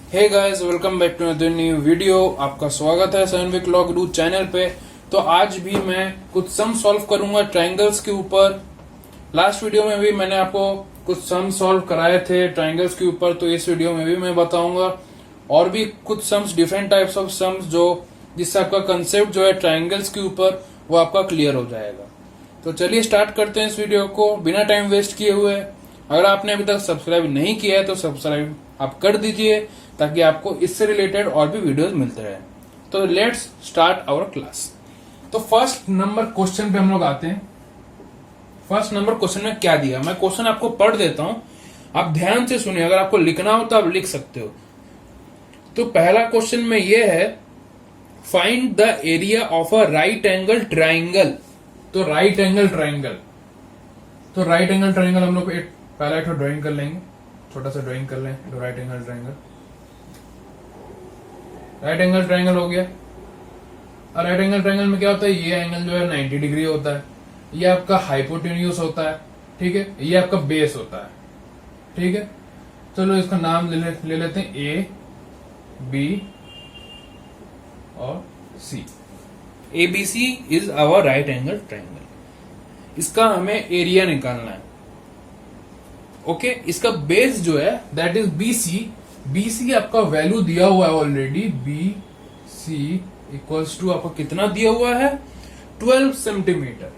Hey guys, welcome back to another new video. आपका स्वागत है सैनविक लॉ गुरु चैनल पे। तो आज भी मैं कुछ सम सॉल्व करूंगा ट्रायंगल्स के ऊपर। लास्ट वीडियो में भी मैंने आपको कुछ सम सॉल्व कराए थे ट्रायंगल्स के ऊपर, तो इस वीडियो में भी मैं बताऊंगा और भी कुछ sums, different types of sums जो जिससे आपका कंसेप्ट जो है ट्रायंगल्स के ऊपर वो आपका क्लियर हो जाएगा। तो चलिए स्टार्ट करते हैं इस वीडियो को बिना टाइम वेस्ट किए हुए। अगर आपने अभी तक सब्सक्राइब नहीं किया है तो सब्सक्राइब आप कर दीजिए ताकि आपको इससे रिलेटेड और भी वीडियोस मिलते रहे। तो लेट्स स्टार्ट आवर क्लास। तो फर्स्ट नंबर क्वेश्चन पे हम लोग आते हैं। फर्स्ट नंबर क्वेश्चन में क्या दिया, मैं क्वेश्चन आपको पढ़ देता हूं, आप ध्यान से सुनिए। अगर आपको लिखना हो तो आप लिख सकते हो। तो पहला क्वेश्चन में ये है, find the area of a right angle triangle. तो राइट एंगल ट्राइंगल, तो राइट एंगल ट्राइंगल हम लोग पहला एक ड्राइंग कर लेंगे, छोटा सा ड्राइंग कर लें। तो right angle triangle, right angle triangle हो गया। और राइट एंगल ट्राइंगल में क्या होता है, ये एंगल जो है 90 डिग्री होता है, ये आपका हाइपोटेन्यूज होता है, ठीक है, ये आपका बेस होता है, ठीक है। चलो इसका नाम ले लेते हैं ए, बी और C. ABC is our right angle triangle. इसका हमें एरिया निकालना है, ओके। इसका बेस जो है दैट इज बीसी। बीसी आपका वैल्यू दिया हुआ है already, B C equals to आपको कितना दिया हुआ है, 12 सेंटीमीटर।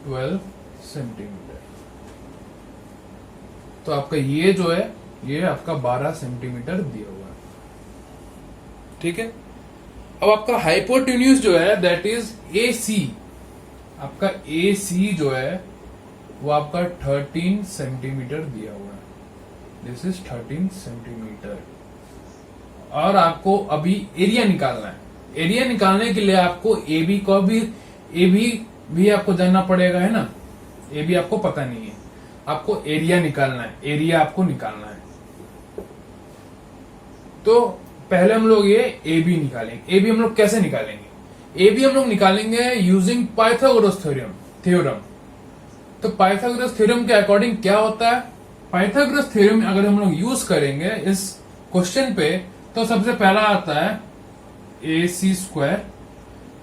12 सेंटीमीटर। तो आपका ये जो है ये आपका 12 सेंटीमीटर दिया हुआ है, ठीक है। अब आपका हाइपोटेन्यूज जो है दैट इज ए सी। आपका ए सी जो है वो आपका 13 सेंटीमीटर दिया हुआ है। This is 13 centimetre. और आपको अभी एरिया निकालना है। एरिया निकालने के लिए आपको ए बी को भी आपको जानना पड़ेगा, है ना। ए बी आपको पता नहीं है, आपको एरिया निकालना है, एरिया आपको निकालना है। तो पहले हम लोग ये ए बी निकालेंगे। ए बी हम लोग कैसे निकालेंगे, ए बी हम लोग निकालेंगे यूजिंग पाइथागोरस थ्योरम। तो पाइथागोरस थ्योरम के अकॉर्डिंग क्या होता है, पाइथागोरस थ्योरम अगर हम लोग यूज करेंगे इस क्वेश्चन पे, तो सबसे पहला आता है A C square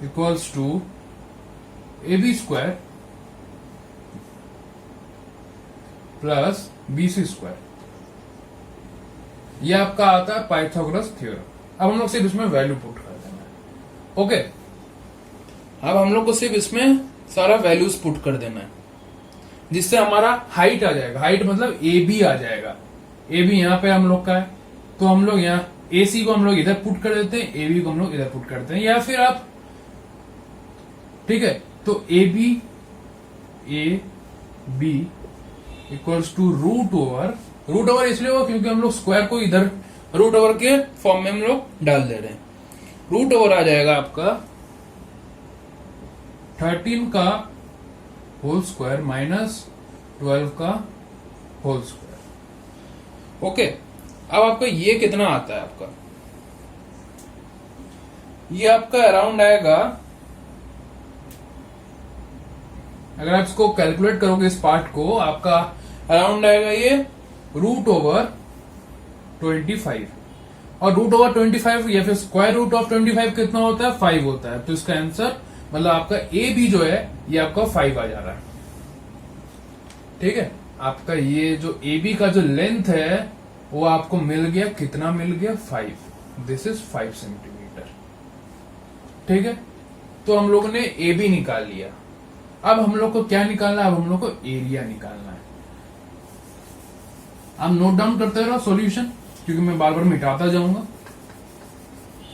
equals to A B square plus B C square. यह आपका आता है पाइथागोरस थ्योरम। अब हम लोग सिर्फ इसमें वैल्यू पुट कर देना है, ओके। अब हम लोग को सिर्फ इसमें सारा वैल्यूज पुट कर देना है, जिससे हमारा हाइट आ जाएगा। हाइट मतलब ए बी आ जाएगा। ए बी यहाँ पे हम लोग का है, तो हम लोग यहाँ ए सी को हम लोग इधर पुट कर देते हैं, ए बी को हम लोग इधर पुट करते हैं, या फिर आप, ठीक है। तो A B equals to root over इसलिए हुआ क्योंकि हम लोग स्क्वायर को इधर रूट ओवर के फॉर्म में हम लोग डाल दे रहे हैं। रूट ओवर आ जाएगा आपका 13 का होल स्क्वायर माइनस 12 का होल स्क्वायर, ओके। अब आपका ये कितना आता है, आपका ये आपका अराउंड आएगा, अगर आप इसको कैलकुलेट करोगे इस पार्ट को, आपका अराउंड आएगा ये रूट ओवर 25। और रूट ओवर 25 या फिर स्क्वायर रूट ऑफ 25 कितना होता है, 5 होता है। तो इसका आंसर मतलब आपका ए बी जो है ये आपका 5 आ जा रहा है, ठीक है। आपका ये जो ए बी का जो लेंथ है वो आपको मिल गया, कितना मिल गया, 5। दिस इज 5 सेंटीमीटर, ठीक है। तो हम लोगों ने ए बी निकाल लिया। अब हम लोग को क्या निकालना है, अब हम लोग को एरिया निकालना है। आप नोट डाउन करते रहो सॉल्यूशन, क्योंकि मैं बार बार मिटाता जाऊंगा।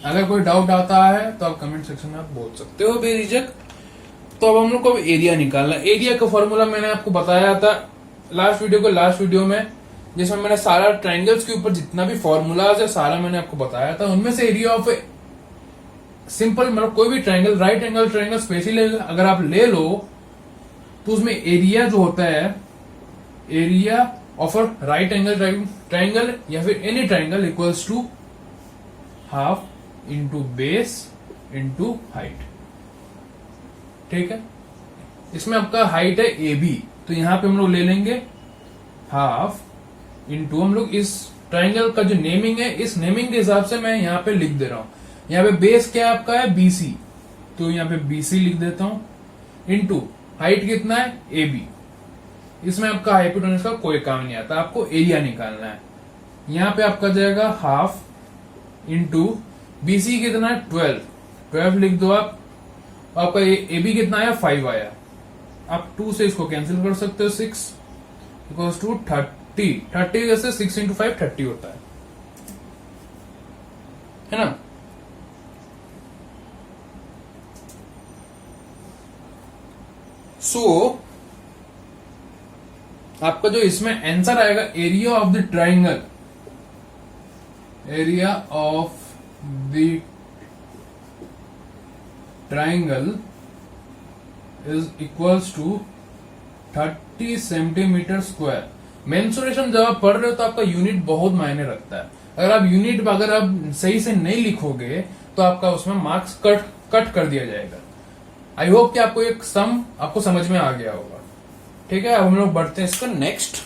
अगर कोई डाउट आता है तो आप कमेंट सेक्शन में आप बोल सकते हो बेझिझक। तो अब हम लोग को एरिया निकालना है। एरिया का फॉर्मूला मैंने आपको बताया था लास्ट वीडियो में, जिसमें मैंने सारा ट्रायंगल्स के ऊपर जितना भी फॉर्मूलाज है सारा मैंने आपको बताया था। उनमें से एरिया ऑफ सिंपल मतलब कोई भी triangle, right angle triangle specially अगर आप ले लो तो उसमें एरिया जो होता है, area of a right angle triangle या फिर any triangle equals to half into base into height, ठीक है। इसमें आपका हाइट है ए बी, तो यहां पे हम लोग ले लेंगे हाफ इंटू, हम लोग इस ट्राइंगल का जो नेमिंग है, इस नेमिंग के हिसाब से मैं यहाँ पे लिख दे रहा हूँ। यहाँ पे बेस क्या आपका है, BC, तो यहाँ पे BC लिख देता हूं। इनटू हाइट कितना है, AB। इसमें आपका हाइपोटेन्यूज का कोई काम नहीं आता, आपको एरिया निकालना है। यहाँ पे आपका जाएगा हाफ इंटू BC कितना है, 12 लिख दो आप। आपका AB कितना आया, 5 आया। आप 2 से इसको कैंसिल कर सकते हो, 6 इक्वल्स टू 30 जैसे 6 इंटू 5 30 होता है ना। सो आपका जो इसमें आंसर आएगा, area of the triangle, area of the triangle is equals to 30 centimetre square. Mensuration जब आप पढ़ रहे हो तो आपका यूनिट बहुत मायने रखता है। अगर आप सही से नहीं लिखोगे तो आपका उसमें मार्क्स कट कर दिया जाएगा। आई होप कि आपको एक सम आपको समझ में आ गया होगा। ठीक है, अब हम लोग बढ़ते हैं इसका नेक्स्ट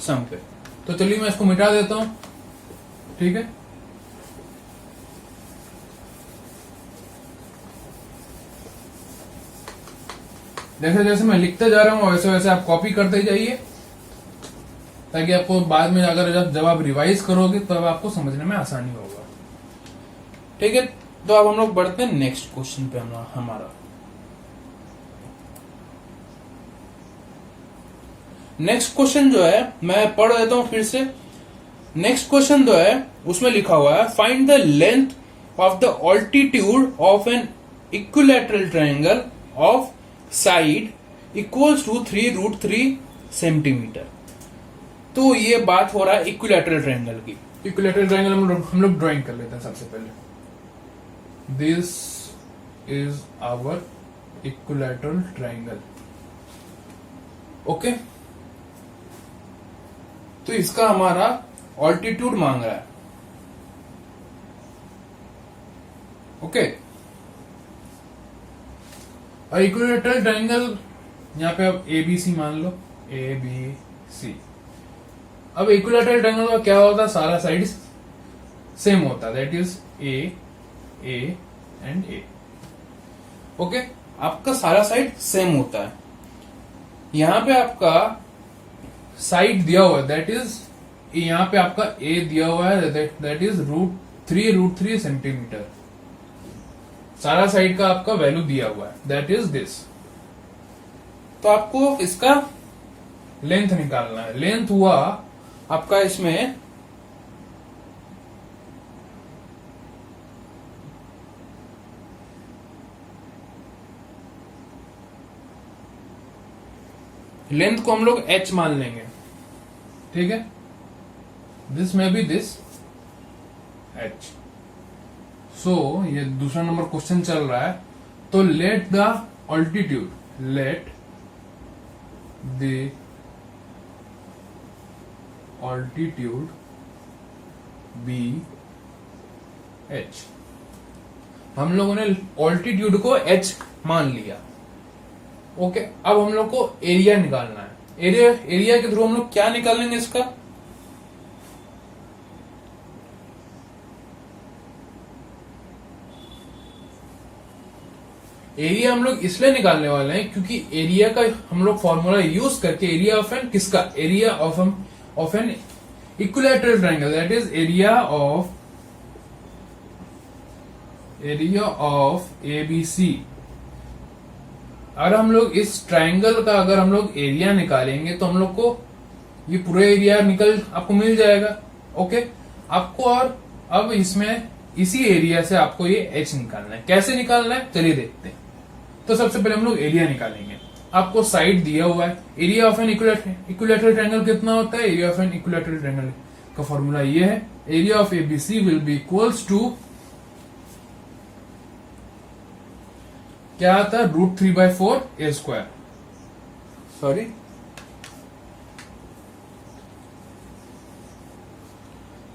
सम पे। तो चलिए मैं इसको मिटा देता हूं। ठीक है, जैसे जैसे मैं लिखते जा रहा हूं वैसे वैसे आप कॉपी करते जाइए, ताकि आपको बाद में अगर जब आप रिवाइज करोगे तो अब आपको समझने में आसानी होगा। ठीक है, तो अब हम लोग बढ़ते हैं नेक्स्ट क्वेश्चन पे। हमारा नेक्स्ट क्वेश्चन जो है, मैं पढ़ देता हूं फिर से। नेक्स्ट क्वेश्चन जो है उसमें लिखा हुआ है, find the length of the altitude of an equilateral triangle of side equals to 3√3 centimetre. तो ये बात हो रहा है इक्विलैटरल ट्राइंगल की। इक्विलैटरल ट्राइंगल हम लोग ड्राइंग कर लेते हैं सबसे पहले। This is our equilateral triangle. Okay, तो इसका हमारा ऑल्टीट्यूड मांग रहा है। ओके, और इक्विलैटरल ट्राइंगल यहां पे अब ABC मान लो, ABC। अब इक्विलैटरल ट्राइंगल का क्या होता है, सारा साइड सेम होता है, that is A and A। Okay, आपका सारा साइड सेम होता है। यहां पे आपका साइड दिया हुआ है, दैट इज यहां पे आपका A दिया हुआ है, दैट इज √3 सेंटीमीटर। सारा साइड का आपका वैल्यू दिया हुआ है, दैट इज दिस। तो आपको इसका लेंथ निकालना है। लेंथ हुआ आपका, इसमें लेंथ को हम लोग h मान लेंगे। ठीक है, दिस में भी दिस h। सो ये दूसरा नंबर क्वेश्चन चल रहा है। तो let the altitude, let the altitude be h। हम लोगों ने ऑल्टीट्यूड को h मान लिया। ओके, अब हम लोग को एरिया निकालना है। एरिया के थ्रू हम लोग क्या निकालेंगे इसका, एरिया हम लोग इसलिए निकालने वाले हैं क्योंकि एरिया का हम लोग फॉर्मूला यूज करके, एरिया ऑफ एन किसका, area of an equilateral triangle, that is area of ABC। अगर हम लोग इस ट्राइंगल का अगर हम लोग एरिया निकालेंगे तो हम लोग को ये पूरा एरिया आपको मिल जाएगा। ओके, आपको और अब इसमें इसी एरिया से आपको ये h निकालना है। कैसे निकालना है चलिए देखते हैं। तो सबसे पहले हम लोग एरिया निकालेंगे। आपको साइड दिया हुआ है, area of an equilateral triangle कितना होता है, area of an equilateral triangle का फॉर्मूला ये है, area of ABC will be equals to क्या आता है, √3/4 A²। सॉरी,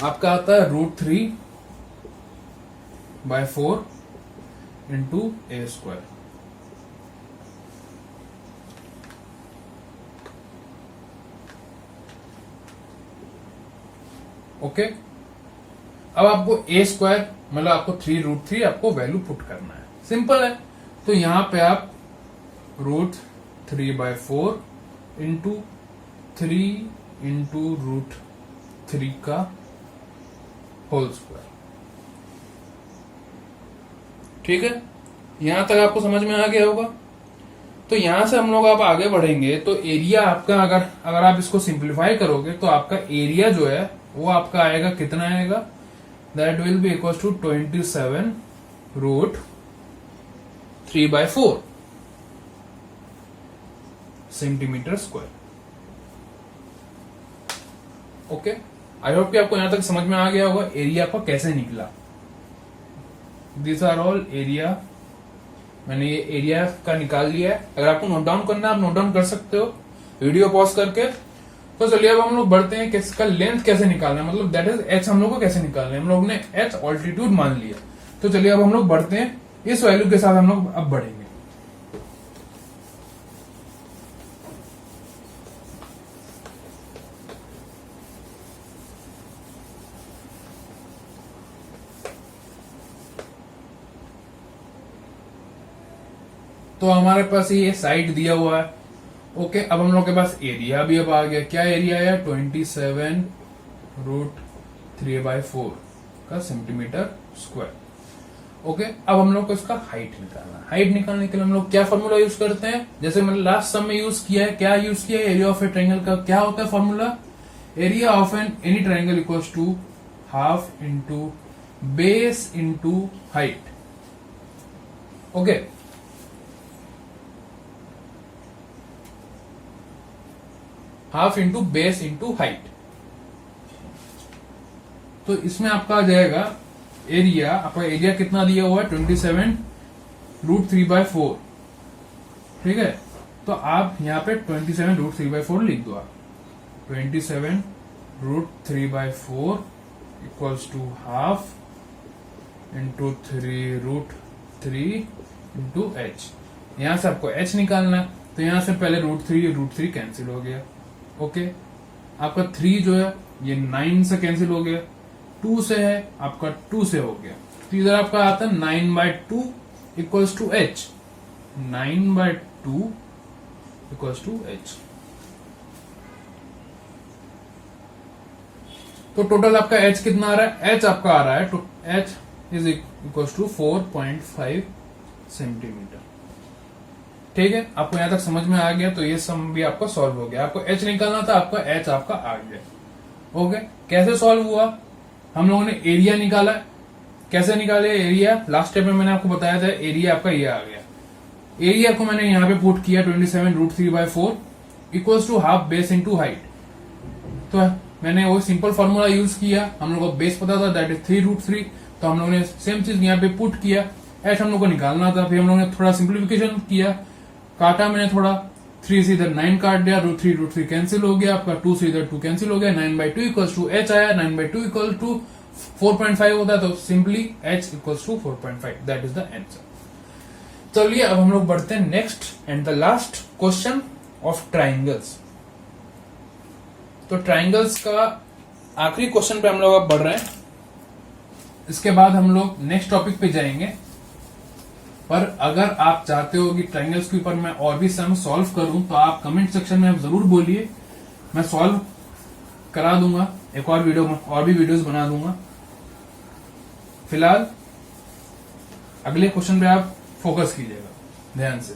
आपका आता है √3/4 इंटू A²। ओके, अब आपको a स्क्वायर मतलब आपको 3√3 आपको वैल्यू पुट करना है, सिंपल है। तो यहां पे आप √3/4 इंटू 3 इंटू √3 का होल स्क्वायर, ठीक है। यहां तक आपको समझ में आ गया होगा। तो यहां से हम लोग आप आगे बढ़ेंगे तो एरिया आपका अगर आप इसको सिंप्लीफाई करोगे तो आपका एरिया जो है वो आपका आएगा, कितना आएगा, that will be equal to 27√3/4 centimetre square. Okay, I hope कि आपको यहां तक समझ में आ गया होगा एरिया आपका कैसे निकला। दिस आर ऑल एरिया, मैंने ये एरिया का निकाल लिया है। अगर आपको नोट डाउन करना है आप नोट डाउन कर सकते हो वीडियो पॉज करके। तो चलिए अब हम लोग बढ़ते हैं कि इसका लेंथ कैसे निकालना है, मतलब दैट इज एच हम लोग को कैसे निकालना है। हम लोग ने एच ऑल्टीट्यूड मान लिया, तो चलिए अब हम लोग बढ़ते हैं, इस वैल्यू के साथ हम लोग अब बढ़ेंगे। तो हमारे पास ये साइड दिया हुआ है। ओके, अब हम लोग के पास एरिया भी अब आ गया। क्या एरिया है, 27√3/4 का सेंटीमीटर स्क्वायर। ओके, अब हम लोग को इसका हाइट निकालना है। हाइट निकालने के लिए हम लोग क्या फॉर्मूला यूज करते हैं, जैसे मैंने लास्ट सम में यूज किया है। क्या यूज किया है, एरिया ऑफ ए ट्रायंगल का क्या होता है formula, area of any triangle equals to half into base into height. Okay, half into base into height. तो इसमें आपका आ जाएगा एरिया, आपका एरिया कितना दिया हुआ है, 27√3/4, ठीक है। तो आप यहां पे 27√3/4 लिख दो आप, 27√3/4 equals to half into 3√3 into h. यहां से आपको एच निकालना है, तो यहां से पहले √3 कैंसिल हो गया। ओके, आपका 3 जो है ये 9 से कैंसिल हो गया, 2 से है आपका 2 से हो गया, तो इधर आपका आता है 9/2 equals to h, 9/2 equals to h. तो टोटल आपका एच कितना आ रहा है, एच आपका आ रहा है, h is equals to 4.5 centimetre, ठीक है। आपको यहां तक समझ में आ गया, तो ये सम भी आपका सॉल्व हो गया। आपको एच निकालना था, आपका एच आपका आ गया। ओके, कैसे सॉल्व हुआ, हम लोगों ने एरिया निकाला। कैसे निकाले एरिया, लास्ट स्टेप में मैंने आपको बताया था, एरिया आपका ये आ गया। एरिया को मैंने यहां पे पुट किया 27√3/4 equals to half base into height. तो मैंने वो सिंपल फॉर्मूला यूज किया, हम लोग को बेस पता था दैट इज 3√3, तो हम लोगों ने सेम चीज यहाँ पे पुट किया। एच हम लोग को निकालना था, फिर हम लोगों ने थोड़ा सिंप्लीफिकेशन किया, काटा मैंने थोड़ा, 3 से इधर 9 काट दिया, √3 कैंसिल हो गया आपका, 2 से इधर 2 कैंसिल हो गया, 9/2 इक्वल्स टू एच आया, 9/2 इक्वल टू 4.5 होता है, तो simply h equals to 4.5, that is the answer. चलिए अब हम लोग बढ़ते हैं next and the last question of triangles. तो ट्राइंगल्स का आखिरी क्वेश्चन पे हम लोग अब बढ़ रहे हैं, इसके बाद हम लोग नेक्स्ट टॉपिक पे जाएंगे। पर अगर आप चाहते हो कि ट्राइंगल्स के ऊपर मैं और भी सम सॉल्व करूं तो आप कमेंट सेक्शन में आप जरूर बोलिए, मैं सॉल्व करा दूंगा, एक और वीडियो में और भी वीडियोस बना दूंगा। फिलहाल अगले क्वेश्चन पे आप फोकस कीजिएगा ध्यान से।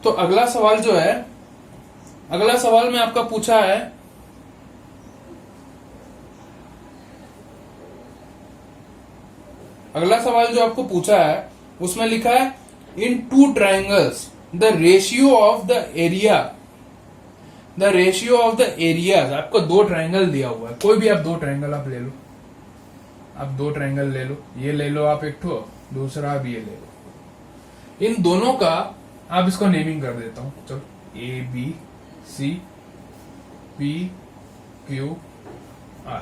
तो अगला सवाल जो है, अगला सवाल में आपका पूछा है, अगला सवाल जो आपको पूछा है उसमें लिखा है in two triangles the ratio of the area, the ratio of the areas. आपको 2 ट्राइंगल दिया हुआ है, कोई भी आप 2 ट्राइंगल आप ले लो, आप 2 ट्राइंगल ले लो, ये ले लो आप एक ठो, दूसरा आप ये ले लो। इन दोनों का आप इसको नेमिंग कर देता हूं, चलो A B C P Q R.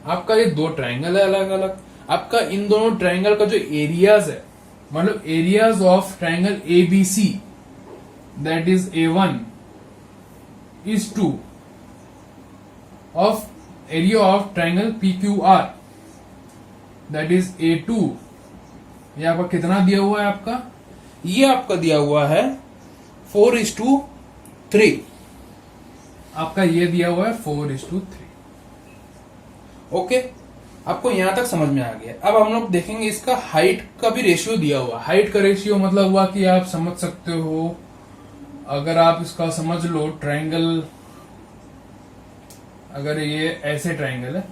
आपका ये 2 ट्राइंगल है अलग अलग, आपका इन दोनों ट्राइंगल का जो एरियाज है, मतलब areas of triangle A B C that is A1 is 2 of area of triangle PQR, that is A2। ये आपका कितना दिया हुआ है आपका? ये आपका दिया हुआ है 4:3। आपका ये दिया हुआ है 4:3। ओके, आपको यहां तक समझ में आ गया। अब हम लोग देखेंगे इसका हाइट का भी रेशियो दिया हुआ। हाइट का रेशियो मतलब हुआ कि आप समझ सकते हो, अगर आप इसका समझ लो ट्राइंगल, अगर ये ऐसे ट्राइंगल है,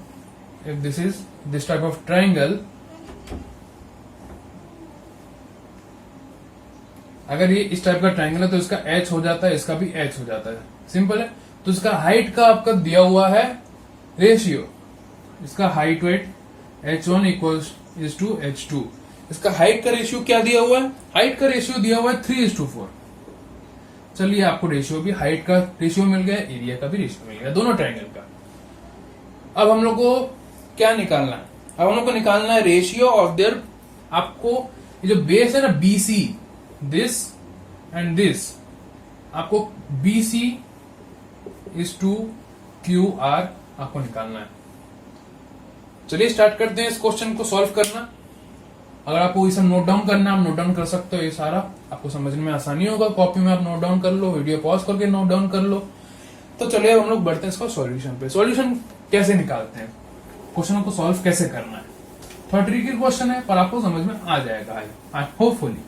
if this is this type of triangle, अगर ये इस टाइप का ट्राइंगल है तो इसका H हो जाता है, इसका भी H हो जाता है, सिंपल है। तो इसका हाइट का आपका दिया हुआ है रेशियो, इसका height weight H1 equals to H2। इसका हाइट का रेशियो क्या दिया हुआ है? हाइट का रेशियो दिया हुआ है 3:4। चलिए, आपको रेशियो भी, हाइट का रेशियो मिल गया, एरिया का भी रेशियो मिल गया, दोनों ट्राइंगल का। अब हम लोग को क्या निकालना है? अब हम लोग को निकालना है रेशियो ऑफ देयर, आपको ये जो बेस है ना BC, दिस एंड दिस, आपको BC इज टू QR आपको निकालना है। चलिए स्टार्ट करते हैं इस क्वेश्चन को सॉल्व करना। अगर आपको ये सब नोट डाउन करना है, आप नोट डाउन कर सकते हो, ये सारा आपको समझने में आसानी होगा। कॉपी में आप नोट डाउन कर लो, वीडियो पॉज करके नोट डाउन कर लो। तो चलिए अब हम लोग बढ़ते हैं इसका सॉल्यूशन पे। सॉल्यूशन कैसे निकालते हैं, क्वेश्चन को सॉल्व कैसे करना है। थोड़ा ट्रिकी क्वेश्चन है पर आपको समझ में आ जाएगा आई होपफुली।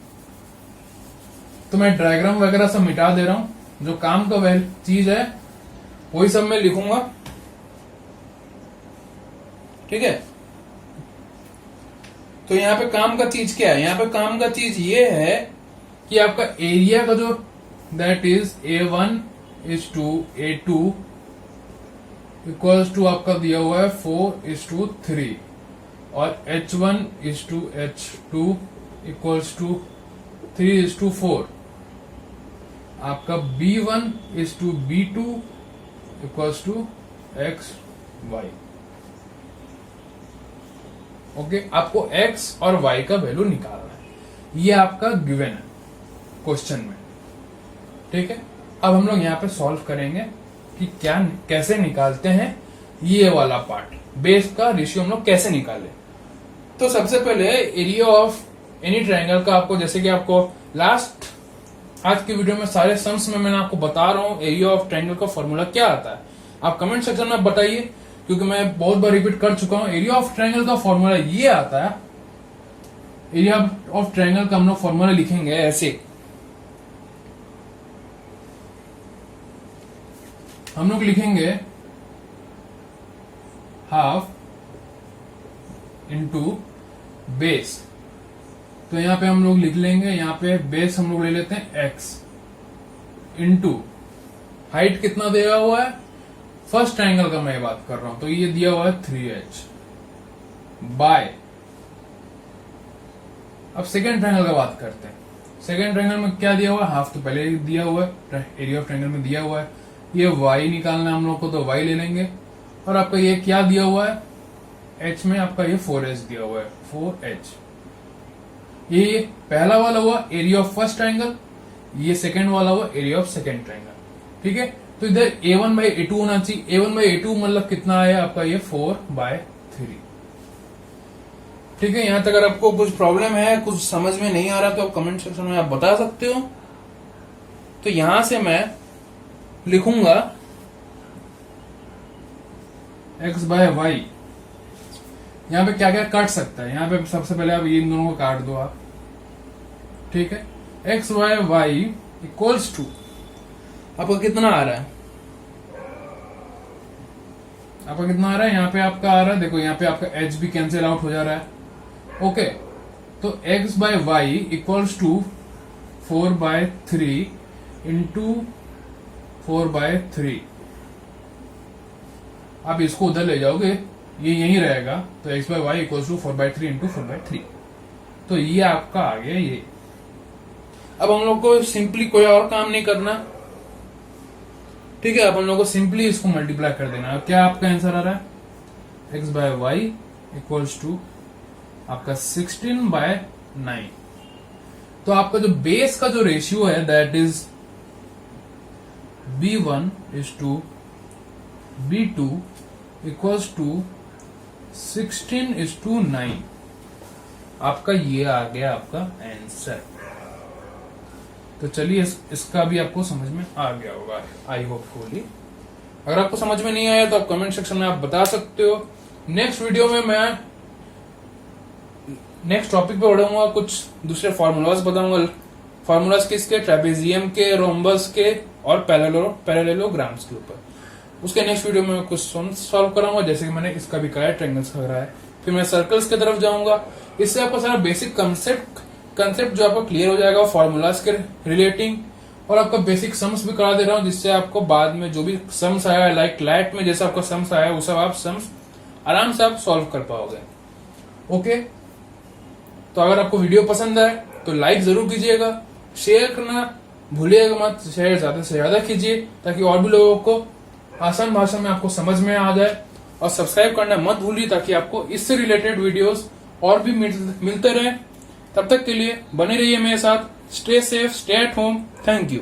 तो मैं डायग्राम वगैरह सब मिटा दे रहा हूं, जो काम का वह चीज है वही सब मैं लिखूंगा, ठीक है। तो यहाँ पे काम का चीज क्या है? यहाँ पे काम का चीज ये है कि आपका एरिया का जो that is A1 is to A2 equals to आपका दिया हुआ है 4:3 और H1 is to H2 equals to 3:4। आपका B1 is to B2 equals to XY। Okay, आपको x और y का वैल्यू निकालना है, ये आपका गिवन है क्वेश्चन में, ठीक है। अब हम लोग यहाँ पे सॉल्व करेंगे कि क्या कैसे निकालते हैं ये वाला पार्ट, बेस का रेशियो हम लोग कैसे निकाले। तो सबसे पहले एरिया ऑफ एनी ट्राइंगल का आपको, जैसे कि आपको लास्ट आज की वीडियो में सारे सम्स में मैंने आपको बता रहा हूँ एरिया ऑफ ट्राइंगल का फॉर्मूला क्या आता है। आप कमेंट सेक्शन में बताइए, क्योंकि मैं बहुत बार रिपीट कर चुका हूं। एरिया ऑफ ट्राइंगल का फॉर्मूला ये आता है, एरिया ऑफ ट्राइंगल का हम लोग फॉर्मूला लिखेंगे ऐसे, हम लोग लिखेंगे हाफ इंटू बेस। तो यहां पे हम लोग लिख लेंगे, यहां पे बेस हम लोग ले लेते हैं x इंटू हाइट कितना दिया हुआ है, फर्स्ट ट्राइंगल का मैं बात कर रहा हूं, तो ये दिया हुआ है 3h बाय, अब सेकेंड ट्राइंगल का बात करते हैं। सेकेंड ट्राइंगल में क्या दिया हुआ है, हाफ तो पहले दिया हुआ है, एरिया ऑफ ट्राइंगल में दिया हुआ है, ये y निकालना है हम लोग को, तो y ले लेंगे। और आपका ये क्या दिया हुआ है, h में आपका ये 4h दिया हुआ है, 4h। ये पहला वाला हुआ एरिया ऑफ फर्स्ट ट्राइंगल, ये सेकेंड वाला हुआ एरिया ऑफ सेकेंड ट्राइंगल, ठीक है। तो इधर A1/A2 होना चाहिए। A1/A2 मतलब कितना आया आपका, ये 4/3, ठीक है। यहां तक अगर आपको कुछ प्रॉब्लम है, कुछ समझ में नहीं आ रहा, तो आप कमेंट सेक्शन में आप बता सकते हो। तो यहां से मैं लिखूंगा x/y। यहां पे क्या क्या काट सकता है, यहां पे सबसे पहले आप इन दोनों को काट दो आप, ठीक है। x/y इक्वल्स टू आपका कितना आ रहा है, आपका कितना आ रहा है, यहाँ पे आपका आ रहा है, देखो यहाँ पे आपका h भी कैंसिल आउट हो जा रहा है, ओके। तो x/y इक्वल्स टू 4/3 इंटू 4/3। आप इसको उधर ले जाओगे, ये यही रहेगा, तो x/y इक्वल्स टू 4/3 इंटू 4/3। तो ये आपका आ गया ये। अब हम लोग को सिंपली कोई और काम नहीं करना, ठीक है। अब हम लोग को सिंपली इसको मल्टीप्लाई कर देना है। क्या आपका आंसर आ रहा है, x/y इक्वल्स टू आपका 16/9। तो आपका जो बेस का जो रेशियो है that is B1 is to B2 equals to 16:9। आपका ये आ गया आपका आंसर। तो चलिए इसका भी आपको समझ में आ गया होगा, आई होपफुली। अगर आपको समझ में नहीं आया तो आप कमेंट सेक्शन में आप बता सकते हो। नेक्स्ट वीडियो में मैं नेक्स्ट टॉपिक पे बढ़ूंगा, कुछ दूसरे फॉर्मूलाज बताऊंगा। फॉर्मूलाज किसके? ट्रेपेजियम के, रोम्बस के और पैरेललोग्राम्स के ऊपर। उसके नेक्स्ट वीडियो में कुछ सॉल्व कराऊंगा, जैसे कि मैंने इसका भी कहा है, ट्रायंगल्स का करा है। फिर मैं सर्कल्स की तरफ जाऊंगा। इससे आपको सारा बेसिक कंसेप्ट जो आपको क्लियर हो जाएगा फॉर्मूलाज के रिलेटिंग, और आपका बेसिक सम्स भी करा दे रहा हूँ, जिससे आपको बाद में जो भी सम्स आया, लाइक लैट में जैसा आपका सम्स आया, वो सब आप सम्स आराम से आप सॉल्व कर पाओगे। ओके, तो अगर आपको वीडियो पसंद आए तो लाइक जरूर कीजिएगा, शेयर करना भूलिएगा मत, शेयर ज्यादा से ज्यादा कीजिए ताकि और भी लोगों को आसान भाषा में आपको समझ में आ जाए। और सब्सक्राइब करना मत भूलिए ताकि आपको इससे रिलेटेड वीडियोस और भी मिलते रहे। तब तक के लिए बने रहिए मेरे साथ। Stay safe, stay at home. Thank you.